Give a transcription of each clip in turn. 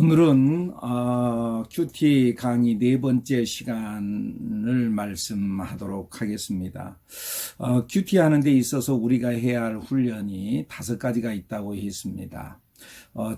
오늘은 큐티 강의 네 번째 시간을 말씀하도록 하겠습니다. 큐티 하는 데 있어서 우리가 해야 할 훈련이 5가지가 있다고 했습니다.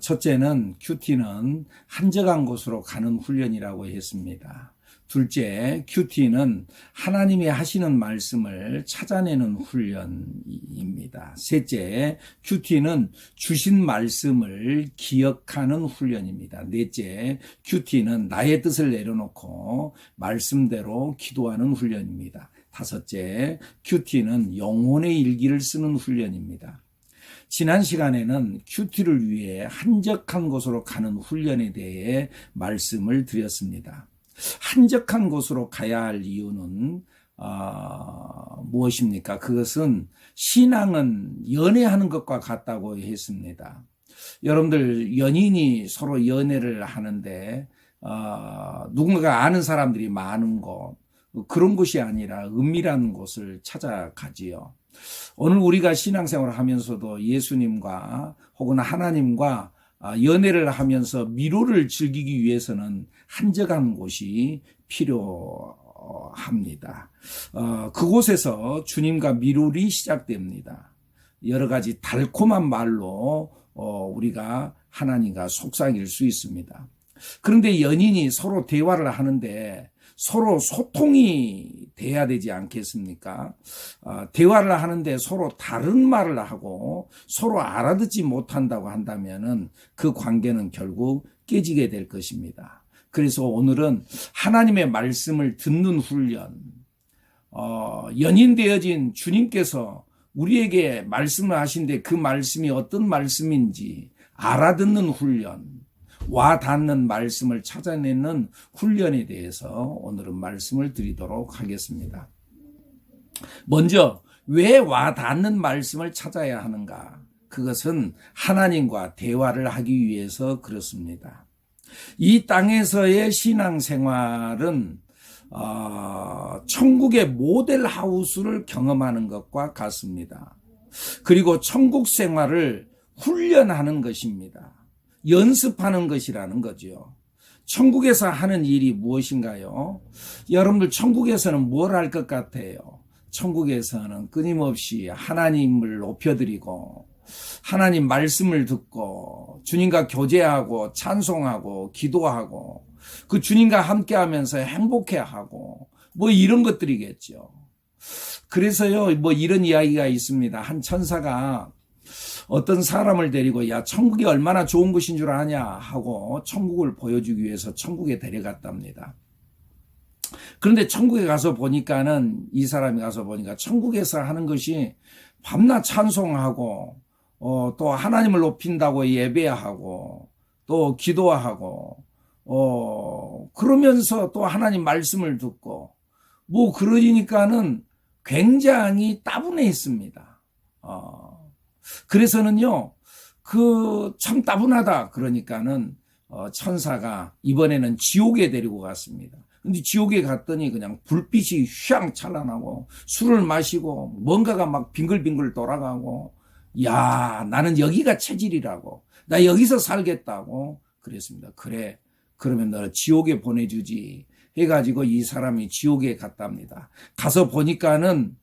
첫째는 큐티는 한적한 곳으로 가는 훈련이라고 했습니다. 둘째, 큐티는 하나님이 하시는 말씀을 찾아내는 훈련입니다. 셋째, 큐티는 주신 말씀을 기억하는 훈련입니다. 넷째, 큐티는 나의 뜻을 내려놓고 말씀대로 기도하는 훈련입니다. 다섯째, 큐티는 영혼의 일기를 쓰는 훈련입니다. 지난 시간에는 큐티를 위해 한적한 곳으로 가는 훈련에 대해 말씀을 드렸습니다. 한적한 곳으로 가야 할 이유는 무엇입니까? 그것은 신앙은 연애하는 것과 같다고 했습니다. 여러분들 연인이 서로 연애를 하는데 누군가가 아는 사람들이 많은 곳, 그런 곳이 아니라 은밀한 곳을 찾아가지요. 오늘 우리가 신앙생활을 하면서도 예수님과 혹은 하나님과 연애를 하면서 미로를 즐기기 위해서는 한적한 곳이 필요합니다. 그곳에서 주님과 미로리 시작됩니다. 여러 가지 달콤한 말로 우리가 하나님과 속삭일 수 있습니다. 그런데 연인이 서로 대화를 하는데 서로 소통이 돼야 되지 않겠습니까? 대화를 하는데 서로 다른 말을 하고 서로 알아듣지 못한다고 한다면은 그 관계는 결국 깨지게 될 것입니다. 그래서 오늘은 하나님의 말씀을 듣는 훈련, 연인 되어진 주님께서 우리에게 말씀을 하신데 그 말씀이 어떤 말씀인지 알아듣는 훈련, 와 닿는 말씀을 찾아내는 훈련에 대해서 오늘은 말씀을 드리도록 하겠습니다. 먼저 왜 와 닿는 말씀을 찾아야 하는가? 그것은 하나님과 대화를 하기 위해서 그렇습니다. 이 땅에서의 신앙생활은 천국의 모델하우스를 경험하는 것과 같습니다. 그리고 천국 생활을 훈련하는 것입니다. 연습하는 것이라는 거죠. 천국에서 하는 일이 무엇인가요? 여러분들 천국에서는 뭘 할 것 같아요? 천국에서는 끊임없이 하나님을 높여드리고 하나님 말씀을 듣고 주님과 교제하고 찬송하고 기도하고 그 주님과 함께하면서 행복해하고 뭐 이런 것들이겠죠. 그래서요 뭐 이런 이야기가 있습니다. 한 천사가 어떤 사람을 데리고 야 천국이 얼마나 좋은 곳인 줄 아냐 하고 천국을 보여주기 위해서 천국에 데려갔답니다. 그런데 천국에 가서 보니까는 이 사람이 가서 보니까 천국에서 하는 것이 밤낮 찬송하고 또 하나님을 높인다고 예배하고 또 기도하고 그러면서 또 하나님 말씀을 듣고 뭐 그러니까는 굉장히 따분했습니다. 그래서는요, 참 따분하다. 그러니까는, 천사가 이번에는 지옥에 데리고 갔습니다. 근데 지옥에 갔더니 그냥 불빛이 휘황 찬란하고 술을 마시고 뭔가가 막 빙글빙글 돌아가고, 야, 나는 여기가 체질이라고. 나 여기서 살겠다고 그랬습니다. 그래. 그러면 너 지옥에 보내주지. 해가지고 이 사람이 지옥에 갔답니다. 가서 보니까는,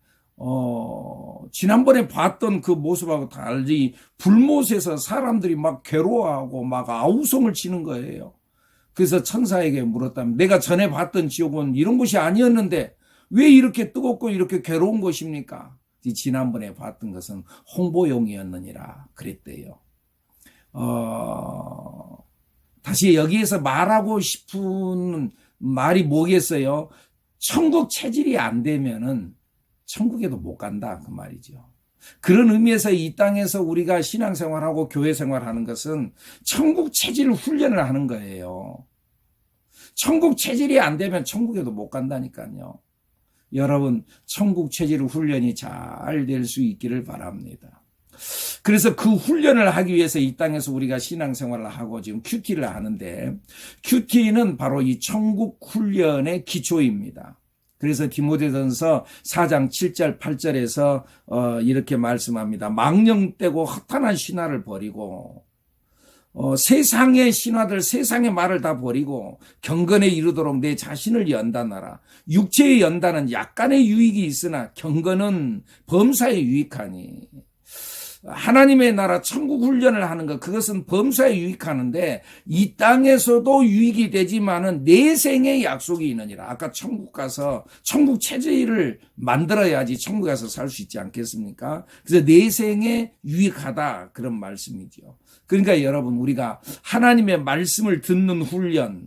지난번에 봤던 그 모습하고 달리 불못에서 사람들이 막 괴로워하고 막 아우성을 치는 거예요. 그래서 천사에게 물었다면 내가 전에 봤던 지옥은 이런 곳이 아니었는데 왜 이렇게 뜨겁고 이렇게 괴로운 곳입니까? 지난번에 봤던 것은 홍보용이었느니라 그랬대요. 다시 여기에서 말하고 싶은 말이 뭐겠어요? 천국 체질이 안 되면은 천국에도 못 간다 그 말이죠. 그런 의미에서 이 땅에서 우리가 신앙생활하고 교회생활하는 것은 천국 체질 훈련을 하는 거예요. 천국 체질이 안 되면 천국에도 못 간다니까요. 여러분 천국 체질 훈련이 잘 될 수 있기를 바랍니다. 그래서 그 훈련을 하기 위해서 이 땅에서 우리가 신앙생활을 하고 지금 큐티를 하는데 큐티는 바로 이 천국 훈련의 기초입니다. 그래서 디모데전서 4장 7절 8절에서 이렇게 말씀합니다. 망령되고 허탄한 신화를 버리고 세상의 신하들, 세상의 말을 다 버리고 경건에 이르도록 내 자신을 연단하라. 육체의 연단은 약간의 유익이 있으나 경건은 범사에 유익하니. 하나님의 나라 천국 훈련을 하는 것, 그것은 범사에 유익하는데 이 땅에서도 유익이 되지만은 내생의 약속이 있느니라. 아까 천국 가서 천국 체제를 만들어야지 천국 가서 살 수 있지 않겠습니까? 그래서 내생에 유익하다, 그런 말씀이죠. 그러니까 여러분, 우리가 하나님의 말씀을 듣는 훈련,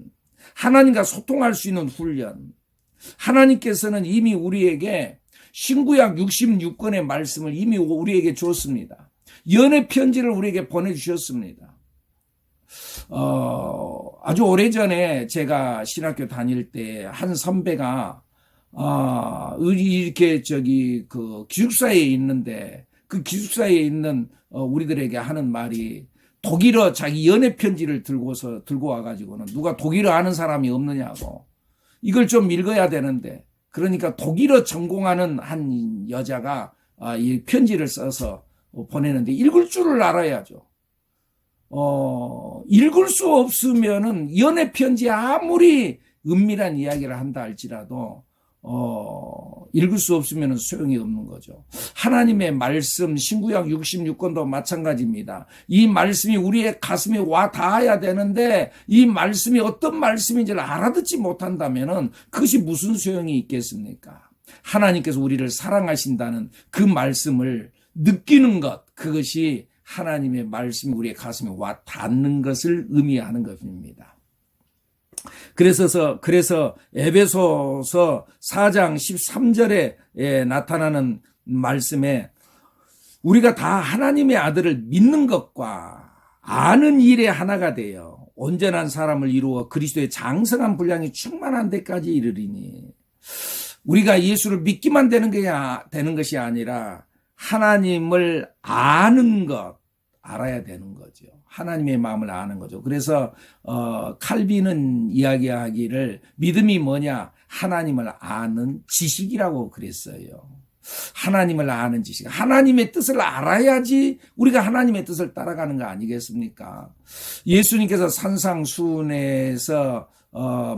하나님과 소통할 수 있는 훈련, 하나님께서는 이미 우리에게 신구약 66권의 말씀을 이미 우리에게 줬습니다. 연애 편지를 우리에게 보내주셨습니다. 아주 오래전에 제가 신학교 다닐 때 한 선배가 이렇게 그 기숙사에 있는데 그 기숙사에 있는 우리들에게 하는 말이, 독일어 자기 연애 편지를 들고 와가지고는 누가 독일어 아는 사람이 없느냐고, 이걸 좀 읽어야 되는데, 그러니까 독일어 전공하는 한 여자가 이 편지를 써서 보내는데 읽을 줄을 알아야죠. 읽을 수 없으면은 연애 편지 아무리 은밀한 이야기를 한다 할지라도 읽을 수 없으면 소용이 없는 거죠. 하나님의 말씀, 신구약 66권도 마찬가지입니다. 이 말씀이 우리의 가슴에 와 닿아야 되는데 이 말씀이 어떤 말씀인지를 알아듣지 못한다면 그것이 무슨 소용이 있겠습니까? 하나님께서 우리를 사랑하신다는 그 말씀을 느끼는 것, 그것이 하나님의 말씀이 우리의 가슴에 와 닿는 것을 의미하는 것입니다. 그래서 에베소서 4장 13절에 나타나는 말씀에 우리가 다 하나님의 아들을 믿는 것과 아는 일에 하나가 되어 온전한 사람을 이루어 그리스도의 장성한 분량이 충만한 데까지 이르리니, 우리가 예수를 믿기만 되는 것이 아니라 하나님을 아는 것, 알아야 되는 거죠. 하나님의 마음을 아는 거죠. 그래서 칼빈은 이야기하기를 믿음이 뭐냐? 하나님을 아는 지식이라고 그랬어요. 하나님을 아는 지식. 하나님의 뜻을 알아야지 우리가 하나님의 뜻을 따라가는 거 아니겠습니까? 예수님께서 산상수훈에서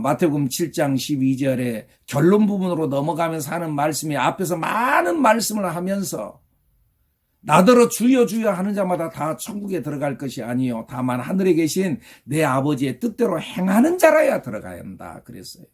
마태복음 7장 12절에 결론 부분으로 넘어가면서 하는 말씀이, 앞에서 많은 말씀을 하면서 나더러 주여 주여 하는 자마다 다 천국에 들어갈 것이 아니요 다만 하늘에 계신 내 아버지의 뜻대로 행하는 자라야 들어가야 한다 그랬어요.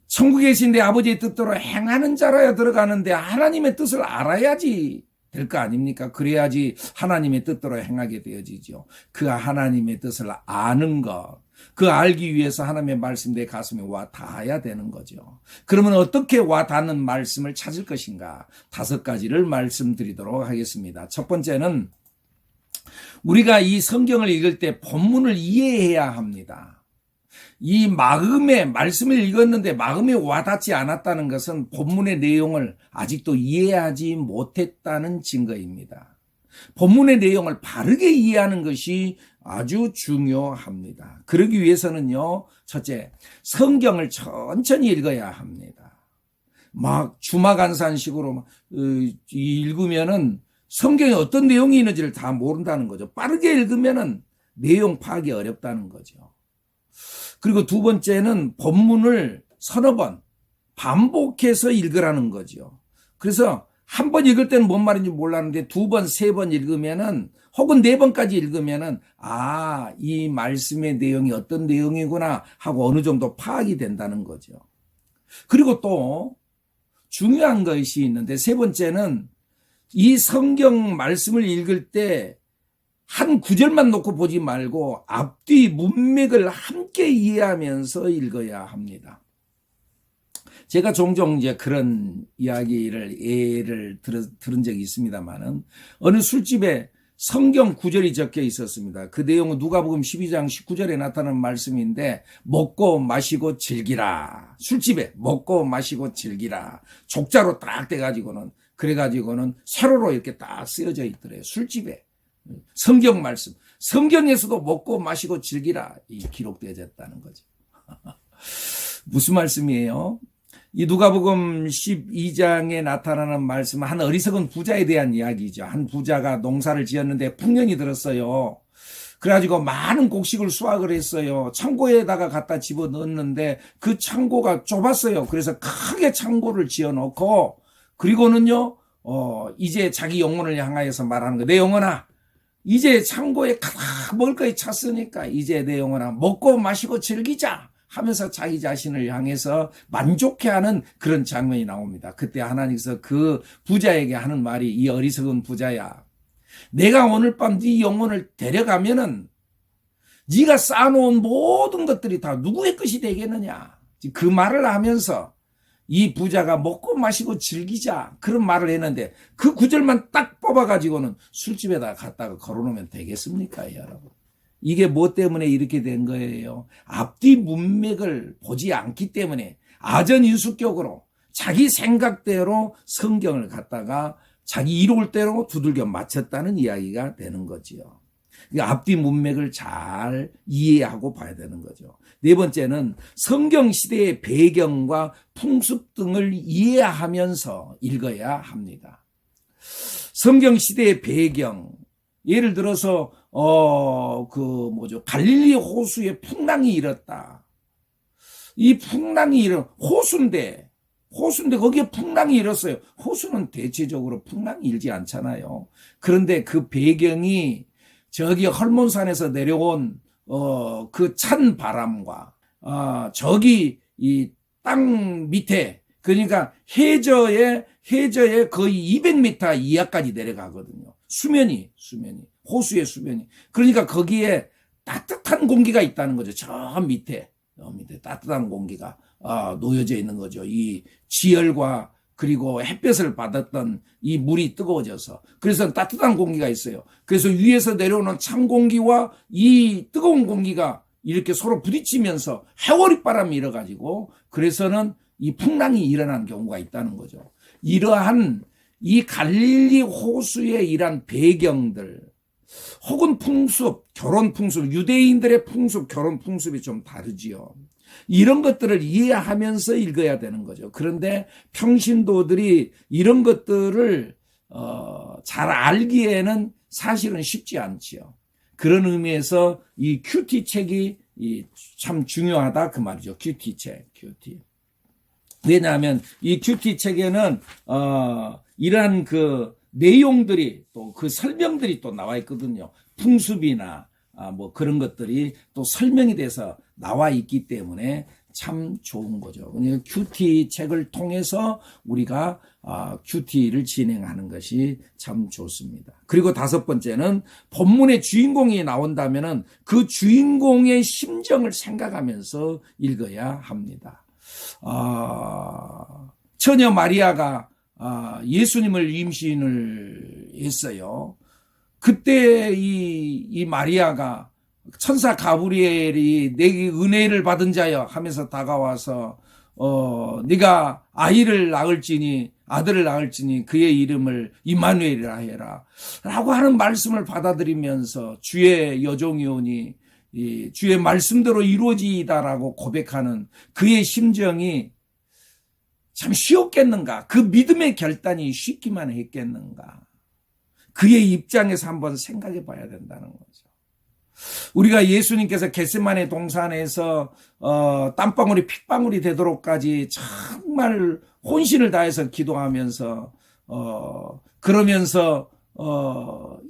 천국에 계신 내 아버지의 뜻대로 행하는 자라야 들어가는데 하나님의 뜻을 알아야지 될 거 아닙니까? 그래야지 하나님의 뜻대로 행하게 되어지죠. 그 하나님의 뜻을 아는 것, 그 알기 위해서 하나님의 말씀 내 가슴에 와 닿아야 되는 거죠. 그러면 어떻게 와 닿는 말씀을 찾을 것인가? 5가지를 말씀드리도록 하겠습니다. 첫 번째는 우리가 이 성경을 읽을 때 본문을 이해해야 합니다. 이 마음에 말씀을 읽었는데 마음에 와닿지 않았다는 것은 본문의 내용을 아직도 이해하지 못했다는 증거입니다. 본문의 내용을 바르게 이해하는 것이 아주 중요합니다. 그러기 위해서는요, 첫째, 성경을 천천히 읽어야 합니다. 막 주마간산식으로 읽으면은 성경에 어떤 내용이 있는지를 다 모른다는 거죠. 빠르게 읽으면은 내용 파악이 어렵다는 거죠. 그리고 두 번째는 본문을 서너 번 반복해서 읽으라는 거죠. 그래서 한 번 읽을 때는 뭔 말인지 몰랐는데 2번, 3번 읽으면은, 혹은 4번까지 읽으면은, 이 말씀의 내용이 어떤 내용이구나 하고 어느 정도 파악이 된다는 거죠. 그리고 또 중요한 것이 있는데, 세 번째는 이 성경 말씀을 읽을 때 한 구절만 놓고 보지 말고 앞뒤 문맥을 함께 이해하면서 읽어야 합니다. 제가 종종 이제 그런 예를 들은 적이 있습니다만은, 어느 술집에 성경 구절이 적혀 있었습니다. 그 내용은 누가복음 12장 19절에 나타나는 말씀인데, 먹고 마시고 즐기라. 술집에 먹고 마시고 즐기라. 족자로 딱 돼가지고는, 그래가지고는 세로로 이렇게 딱 쓰여져 있더래요. 술집에. 성경 말씀. 성경에서도 먹고 마시고 즐기라. 이 기록되어졌다는 거죠. 무슨 말씀이에요? 이 누가복음 12장에 나타나는 말씀은 한 어리석은 부자에 대한 이야기죠. 한 부자가 농사를 지었는데 풍년이 들었어요. 그래가지고 많은 곡식을 수확을 했어요. 창고에다가 갖다 집어넣었는데 그 창고가 좁았어요. 그래서 크게 창고를 지어놓고 그리고는요 이제 자기 영혼을 향하여서 말하는 거예요. 내 영혼아, 이제 창고에 가득 먹을 거에 찼으니까 이제 내 영혼아 먹고 마시고 즐기자 하면서 자기 자신을 향해서 만족해하는 그런 장면이 나옵니다. 그때 하나님께서 그 부자에게 하는 말이, 이 어리석은 부자야, 내가 오늘 밤 네 영혼을 데려가면은 네가 쌓아놓은 모든 것들이 다 누구의 것이 되겠느냐, 그 말을 하면서 이 부자가 먹고 마시고 즐기자 그런 말을 했는데 그 구절만 딱 뽑아가지고는 술집에다 갖다가 걸어놓으면 되겠습니까, 여러분? 이게 뭐 때문에 이렇게 된 거예요? 앞뒤 문맥을 보지 않기 때문에 아전인수격으로 자기 생각대로 성경을 갖다가 자기 이로울 대로 두들겨 맞췄다는 이야기가 되는 거지요. 앞뒤 문맥을 잘 이해하고 봐야 되는 거죠. 네 번째는 성경 시대의 배경과 풍습 등을 이해하면서 읽어야 합니다. 성경 시대의 배경, 예를 들어서 갈릴리 호수에 풍랑이 일었다. 이 풍랑이 호수인데 거기에 풍랑이 일었어요. 호수는 대체적으로 풍랑이 일지 않잖아요. 그런데 그 배경이 저기 헐몬산에서 내려온 그 찬 바람과 저기 이 땅 밑에, 그러니까 해저에 거의 200m 이하까지 내려가거든요. 수면이 호수의 수면이. 그러니까 거기에 따뜻한 공기가 있다는 거죠. 저 밑에 따뜻한 공기가 놓여져 있는 거죠. 이 지열과 그리고 햇볕을 받았던 이 물이 뜨거워져서, 그래서 따뜻한 공기가 있어요. 그래서 위에서 내려오는 찬 공기와 이 뜨거운 공기가 이렇게 서로 부딪히면서 해오리 바람이 일어가지고 그래서는 이 풍랑이 일어나는 경우가 있다는 거죠. 이러한 이 갈릴리 호수의 이러한 배경들 혹은 풍습, 결혼 풍습, 유대인들의 풍습, 결혼 풍습이 좀 다르지요. 이런 것들을 이해하면서 읽어야 되는 거죠. 그런데 평신도들이 이런 것들을 잘 알기에는 사실은 쉽지 않지요. 그런 의미에서 이 큐티 책이 참 중요하다 그 말이죠. 큐티 책. 왜냐하면 이 큐티 책에는 이러한 그 내용들이 또 그 설명들이 또 나와 있거든요. 풍습이나 뭐 그런 것들이 또 설명이 돼서 나와 있기 때문에 참 좋은 거죠. 그러니까 큐티 책을 통해서 우리가 큐티를 진행하는 것이 참 좋습니다. 그리고 다섯 번째는 본문의 주인공이 나온다면은 그 주인공의 심정을 생각하면서 읽어야 합니다. 처녀 마리아가 예수님을 임신을 했어요. 그때 이 마리아가 천사 가브리엘이 내게 은혜를 받은 자여 하면서 다가와서 네가 아들을 낳을지니 그의 이름을 임마누엘이라 해라 라고 하는 말씀을 받아들이면서 주의 여종이오니 주의 말씀대로 이루어지이다라고 고백하는 그의 심정이 참 쉬웠겠는가? 그 믿음의 결단이 쉽기만 했겠는가? 그의 입장에서 한번 생각해 봐야 된다는 거죠. 우리가 예수님께서 겟세마네 동산에서 땀방울이 핏방울이 되도록까지 정말 혼신을 다해서 기도하면서 그러면서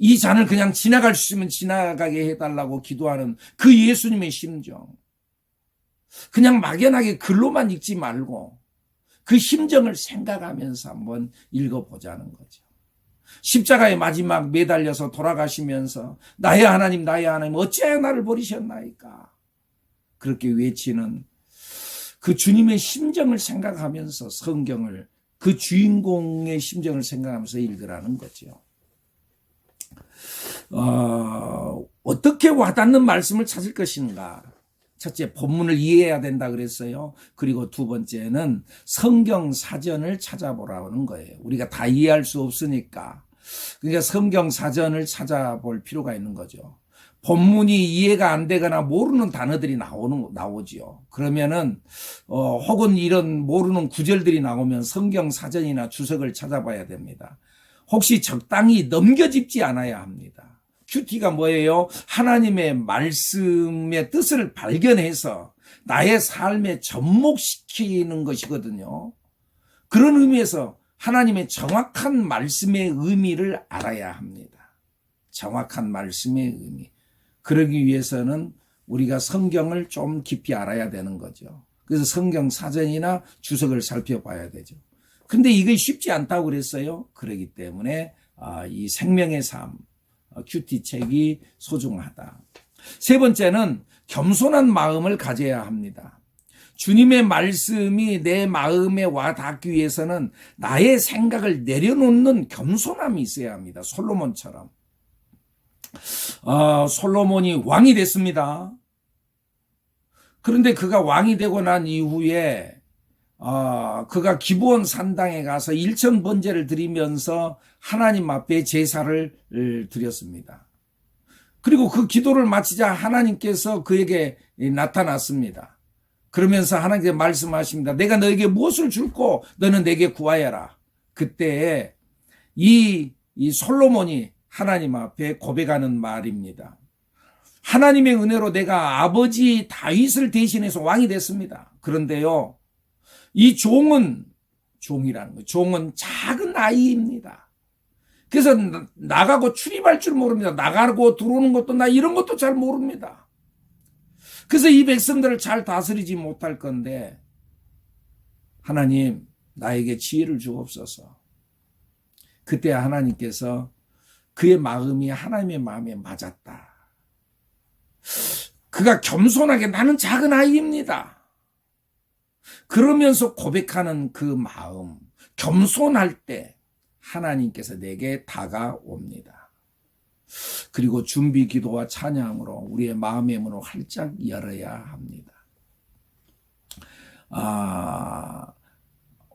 이 잔을 그냥 지나갈 수 있으면 지나가게 해달라고 기도하는 그 예수님의 심정, 그냥 막연하게 글로만 읽지 말고 그 심정을 생각하면서 한번 읽어보자는 거죠. 십자가의 마지막 매달려서 돌아가시면서 나의 하나님 어찌하여 나를 버리셨나이까 그렇게 외치는 그 주님의 심정을 생각하면서 성경을, 그 주인공의 심정을 생각하면서 읽으라는 거죠. 어떻게 와닿는 말씀을 찾을 것인가? 첫째, 본문을 이해해야 된다 그랬어요. 그리고 두 번째는 성경 사전을 찾아보라는 거예요. 우리가 다 이해할 수 없으니까. 그러니까 성경 사전을 찾아볼 필요가 있는 거죠. 본문이 이해가 안 되거나 모르는 단어들이 나오지요. 그러면은 혹은 이런 모르는 구절들이 나오면 성경 사전이나 주석을 찾아봐야 됩니다. 혹시 적당히 넘겨짚지 않아야 합니다. 큐티가 뭐예요? 하나님의 말씀의 뜻을 발견해서 나의 삶에 접목시키는 것이거든요. 그런 의미에서 하나님의 정확한 말씀의 의미를 알아야 합니다. 정확한 말씀의 의미. 그러기 위해서는 우리가 성경을 좀 깊이 알아야 되는 거죠. 그래서 성경 사전이나 주석을 살펴봐야 되죠. 근데 이게 쉽지 않다고 그랬어요. 그렇기 때문에 이 생명의 삶, 큐티 책이 소중하다. 세 번째는 겸손한 마음을 가져야 합니다. 주님의 말씀이 내 마음에 와 닿기 위해서는 나의 생각을 내려놓는 겸손함이 있어야 합니다. 솔로몬처럼. 솔로몬이 왕이 됐습니다. 그런데 그가 왕이 되고 난 이후에 그가 기브온 산당에 가서 일천 번제를 드리면서 하나님 앞에 제사를 드렸습니다. 그리고 그 기도를 마치자 하나님께서 그에게 나타났습니다. 그러면서 하나님께서 말씀하십니다. 내가 너에게 무엇을 줄고 너는 내게 구하여라. 그때 이 솔로몬이 하나님 앞에 고백하는 말입니다. 하나님의 은혜로 내가 아버지 다윗을 대신해서 왕이 됐습니다. 그런데요, 이 종은 작은 아이입니다. 그래서 나가고 출입할 줄 모릅니다. 나가고 들어오는 것도 나 이런 것도 잘 모릅니다. 그래서 이 백성들을 잘 다스리지 못할 건데 하나님 나에게 지혜를 주옵소서. 그때 하나님께서 그의 마음이 하나님의 마음에 맞았다. 그가 겸손하게 나는 작은 아이입니다. 그러면서 고백하는 그 마음, 겸손할 때 하나님께서 내게 다가옵니다. 그리고 준비 기도와 찬양으로 우리의 마음의 문을 활짝 열어야 합니다.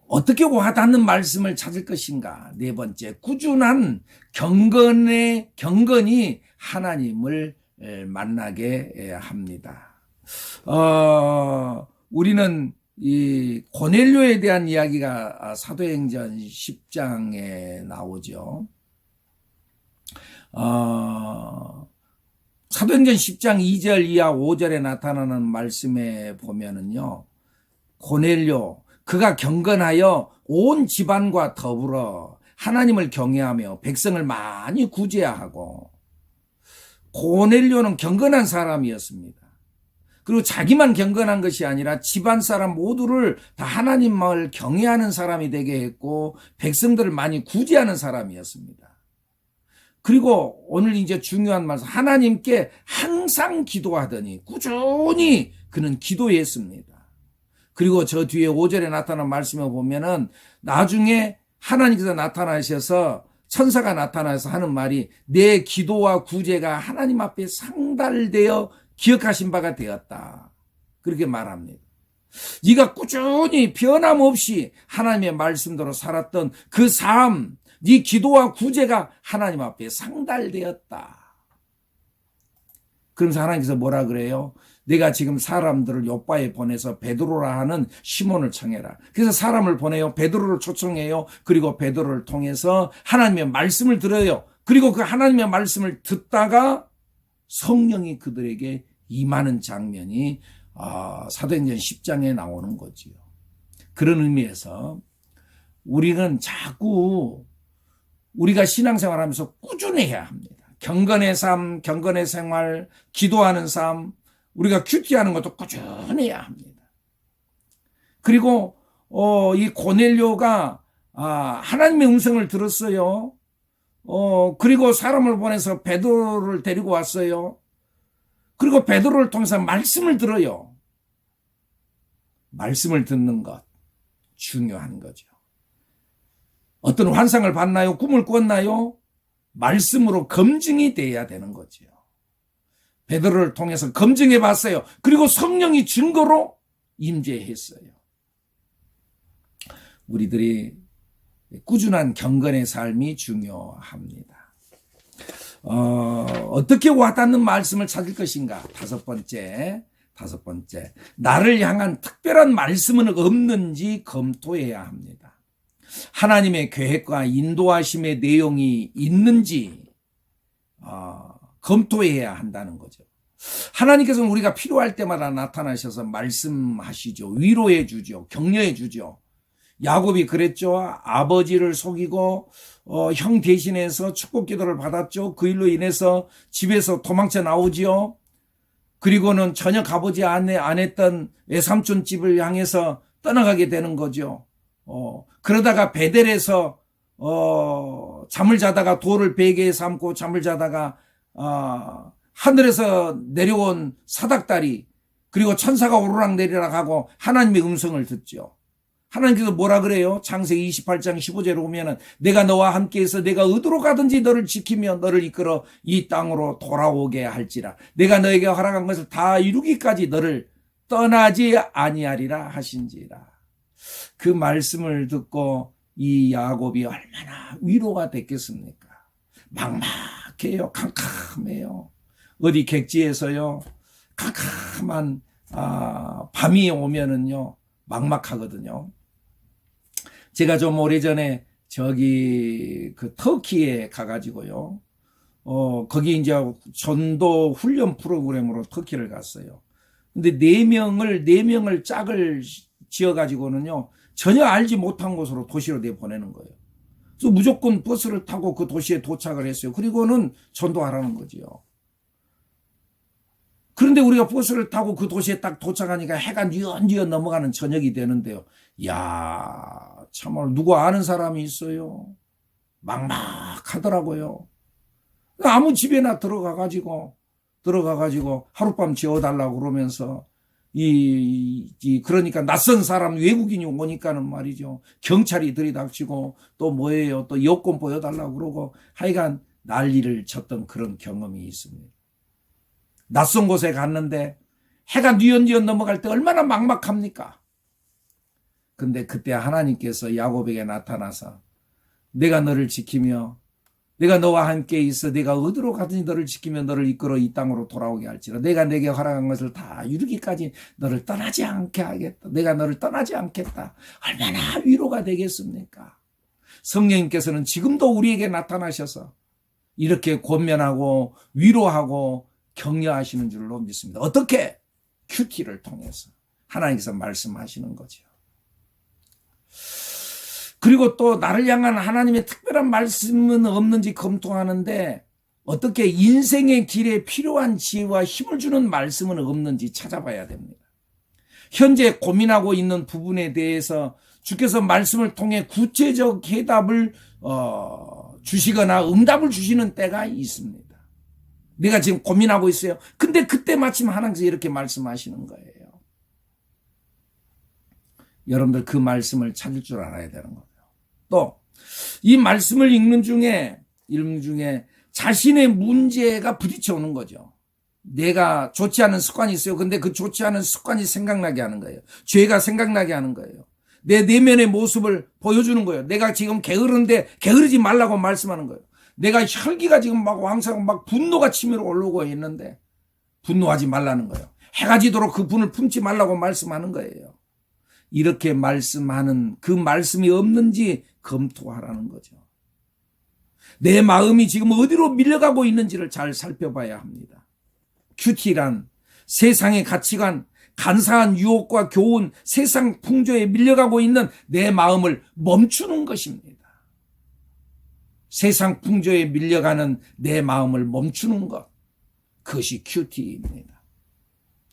어떻게 와닿는 말씀을 찾을 것인가? 네 번째, 꾸준한 경건이 하나님을 만나게 합니다. 우리는 이 고넬료에 대한 이야기가 사도행전 10장에 나오죠. 사도행전 10장 2절 이하 5절에 나타나는 말씀에 보면은요, 고넬료 그가 경건하여 온 집안과 더불어 하나님을 경외하며 백성을 많이 구제하고, 고넬료는 경건한 사람이었습니다. 그리고 자기만 경건한 것이 아니라 집안 사람 모두를 다 하나님을 경외하는 사람이 되게 했고 백성들을 많이 구제하는 사람이었습니다. 그리고 오늘 이제 중요한 말씀, 하나님께 항상 기도하더니 꾸준히 그는 기도했습니다. 그리고 저 뒤에 5절에 나타난 말씀에 보면은 나중에 하나님께서 나타나셔서 천사가 나타나서 하는 말이 내 기도와 구제가 하나님 앞에 상달되어 기억하신 바가 되었다. 그렇게 말합니다. 네가 꾸준히 변함없이 하나님의 말씀대로 살았던 그 삶, 네 기도와 구제가 하나님 앞에 상달되었다. 그러면서 하나님께서 뭐라 그래요? 내가 지금 사람들을 요바에 보내서 베드로라 하는 시몬을 청해라. 그래서 사람을 보내요. 베드로를 초청해요. 그리고 베드로를 통해서 하나님의 말씀을 들어요. 그리고 그 하나님의 말씀을 듣다가 성령이 그들에게 임하는 장면이 사도행전 10장에 나오는 거지요. 그런 의미에서 우리는 자꾸 우리가 신앙생활하면서 꾸준해야 합니다. 경건의 삶, 경건의 생활, 기도하는 삶, 우리가 큐티하는 것도 꾸준해야 합니다. 그리고 이 고넬료가 하나님의 음성을 들었어요. 그리고 사람을 보내서 베드로를 데리고 왔어요. 그리고 베드로를 통해서 말씀을 들어요. 말씀을 듣는 것 중요한 거죠. 어떤 환상을 봤나요? 꿈을 꿨나요? 말씀으로 검증이 돼야 되는 거죠. 베드로를 통해서 검증해 봤어요. 그리고 성령이 증거로 임재했어요. 우리들이 꾸준한 경건의 삶이 중요합니다. 어떻게 와닿는 말씀을 찾을 것인가? 다섯 번째, 나를 향한 특별한 말씀은 없는지 검토해야 합니다. 하나님의 계획과 인도하심의 내용이 있는지 검토해야 한다는 거죠. 하나님께서는 우리가 필요할 때마다 나타나셔서 말씀하시죠. 위로해 주죠. 격려해 주죠. 야곱이 그랬죠. 아버지를 속이고 형 대신해서 축복 기도를 받았죠. 그 일로 인해서 집에서 도망쳐 나오지요. 그리고는 전혀 가보지 안 했던 외삼촌 집을 향해서 떠나가게 되는 거죠. 그러다가 베델에서 잠을 자다가 돌을 베개에 삼고 잠을 자다가 하늘에서 내려온 사닥다리, 그리고 천사가 오르락 내리락 하고 하나님의 음성을 듣죠. 하나님께서 뭐라 그래요? 창세기 28장 15절에 보면은 내가 너와 함께해서 내가 어디로 가든지 너를 지키며 너를 이끌어 이 땅으로 돌아오게 할지라. 내가 너에게 허락한 것을 다 이루기까지 너를 떠나지 아니하리라 하신지라. 그 말씀을 듣고 이 야곱이 얼마나 위로가 됐겠습니까? 막막해요. 캄캄해요. 어디 객지에서요, 캄캄한 밤이 오면은요 막막하거든요. 제가 좀 오래전에 저기 그 터키에 가가지고요, 거기 이제 전도 훈련 프로그램으로 터키를 갔어요. 근데 네 명을 짝을 지어가지고는요 전혀 알지 못한 곳으로 도시로 내보내는 거예요. 그래서 무조건 버스를 타고 그 도시에 도착을 했어요. 그리고는 전도하라는 거지요. 그런데 우리가 버스를 타고 그 도시에 딱 도착하니까 해가 뉘엿뉘엿 넘어가는 저녁이 되는데요. 야, 참말로 누구 아는 사람이 있어요? 막막하더라고요. 아무 집에나 들어가가지고 하룻밤 지어달라고 그러면서 그러니까 낯선 사람 외국인이 오니까는 말이죠. 경찰이 들이닥치고 또 뭐예요? 또 여권 보여달라고 그러고 하여간 난리를 쳤던 그런 경험이 있습니다. 낯선 곳에 갔는데 해가 뉘엿뉘엿 넘어갈 때 얼마나 막막합니까? 근데 그때 하나님께서 야곱에게 나타나서 내가 너를 지키며 내가 너와 함께 있어 내가 어디로 가든지 너를 지키며 너를 이끌어 이 땅으로 돌아오게 할지라. 내가 내게 허락한 것을 다 이루기까지 너를 떠나지 않게 하겠다. 내가 너를 떠나지 않겠다. 얼마나 위로가 되겠습니까? 성령님께서는 지금도 우리에게 나타나셔서 이렇게 권면하고 위로하고 격려하시는 줄로 믿습니다. 어떻게? 큐티를 통해서 하나님께서 말씀하시는 거죠. 그리고 또 나를 향한 하나님의 특별한 말씀은 없는지 검토하는데 어떻게 인생의 길에 필요한 지혜와 힘을 주는 말씀은 없는지 찾아봐야 됩니다. 현재 고민하고 있는 부분에 대해서 주께서 말씀을 통해 구체적 해답을 주시거나 응답을 주시는 때가 있습니다. 내가 지금 고민하고 있어요. 근데 그때 마침 하나님께서 이렇게 말씀하시는 거예요. 여러분들 그 말씀을 찾을 줄 알아야 되는 거예요. 또 이 말씀을 읽는 중에 자신의 문제가 부딪혀 오는 거죠. 내가 좋지 않은 습관이 있어요. 근데 그 좋지 않은 습관이 생각나게 하는 거예요. 죄가 생각나게 하는 거예요. 내 내면의 모습을 보여주는 거예요. 내가 지금 게으른데 게으르지 말라고 말씀하는 거예요. 내가 혈기가 지금 막 왕성 막 분노가 치밀어 올라오고 있는데 분노하지 말라는 거예요. 해가 지도록 그 분을 품지 말라고 말씀하는 거예요. 이렇게 말씀하는 그 말씀이 없는지 검토하라는 거죠. 내 마음이 지금 어디로 밀려가고 있는지를 잘 살펴봐야 합니다. 큐티란 세상의 가치관, 간사한 유혹과 교훈, 세상 풍조에 밀려가고 있는 내 마음을 멈추는 것입니다. 세상 풍조에 밀려가는 내 마음을 멈추는 것, 그것이 큐티입니다.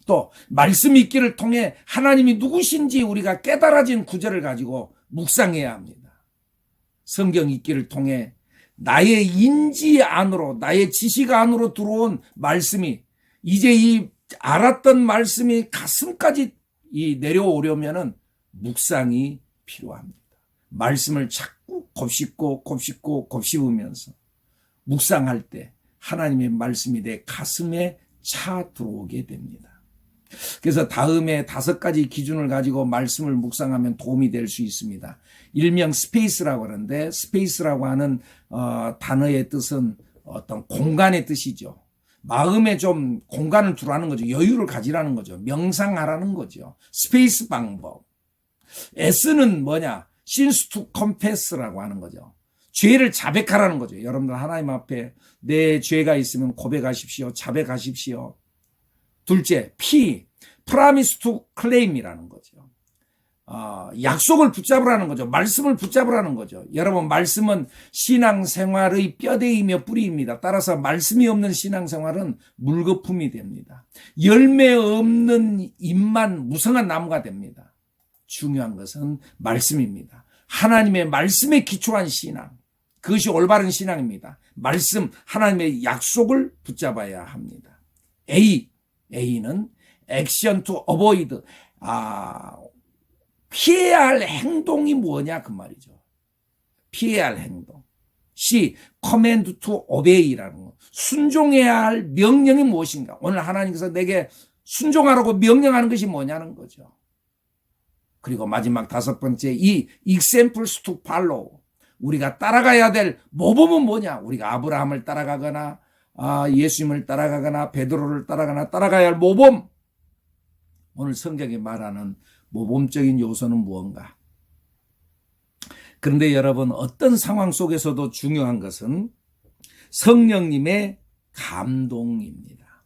또 말씀 읽기를 통해 하나님이 누구신지 우리가 깨달아진 구절을 가지고 묵상해야 합니다. 성경 읽기를 통해 나의 인지 안으로, 나의 지식 안으로 들어온 말씀이 이제 이 알았던 말씀이 가슴까지 내려오려면은 묵상이 필요합니다. 말씀을 자꾸 곱씹으면서 묵상할 때 하나님의 말씀이 내 가슴에 차 들어오게 됩니다. 그래서 다음에 5가지 기준을 가지고 말씀을 묵상하면 도움이 될 수 있습니다. 일명 스페이스라고 하는데, 스페이스라고 하는 단어의 뜻은 어떤 공간의 뜻이죠. 마음에 좀 공간을 두라는 거죠. 여유를 가지라는 거죠. 명상하라는 거죠. 스페이스 방법. S는 뭐냐? since to confess라고 하는 거죠. 죄를 자백하라는 거죠. 여러분들 하나님 앞에 내 죄가 있으면 고백하십시오. 자백하십시오. 둘째, promise to claim이라는 거죠. 약속을 붙잡으라는 거죠. 말씀을 붙잡으라는 거죠. 여러분, 말씀은 신앙생활의 뼈대이며 뿌리입니다. 따라서 말씀이 없는 신앙생활은 물거품이 됩니다. 열매 없는 잎만 무성한 나무가 됩니다. 중요한 것은 말씀입니다. 하나님의 말씀에 기초한 신앙, 그것이 올바른 신앙입니다. 말씀, 하나님의 약속을 붙잡아야 합니다. A는 action to avoid, 피해야 할 행동이 뭐냐 그 말이죠. 피해야 할 행동. C, command to obey라는 거. 순종해야 할 명령이 무엇인가. 오늘 하나님께서 내게 순종하라고 명령하는 것이 뭐냐는 거죠. 그리고 마지막 다섯 번째, 이 examples to follow. 우리가 따라가야 될 모범은 뭐냐. 우리가 아브라함을 따라가거나 예수님을 따라가거나 베드로를 따라가야 할 모범. 오늘 성경이 말하는 모범적인 요소는 무언가? 그런데 여러분, 어떤 상황 속에서도 중요한 것은 성령님의 감동입니다.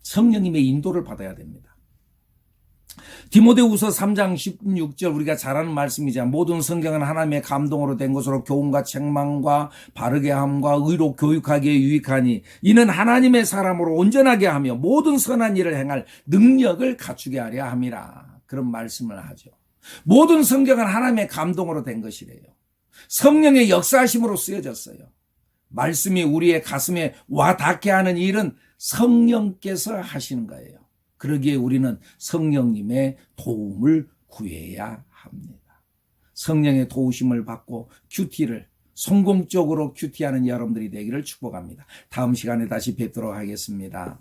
성령님의 인도를 받아야 됩니다. 디모데후서 3장 16절 우리가 잘 아는 말씀이지만 모든 성경은 하나님의 감동으로 된 것으로 교훈과 책망과 바르게 함과 의로 교육하기에 유익하니 이는 하나님의 사람으로 온전하게 하며 모든 선한 일을 행할 능력을 갖추게 하려 함이라. 그런 말씀을 하죠. 모든 성경은 하나님의 감동으로 된 것이래요. 성령의 역사하심으로 쓰여졌어요. 말씀이 우리의 가슴에 와 닿게 하는 일은 성령께서 하시는 거예요. 그러기에 우리는 성령님의 도움을 구해야 합니다. 성령의 도우심을 받고 큐티를 성공적으로 큐티하는 여러분들이 되기를 축복합니다. 다음 시간에 다시 뵙도록 하겠습니다.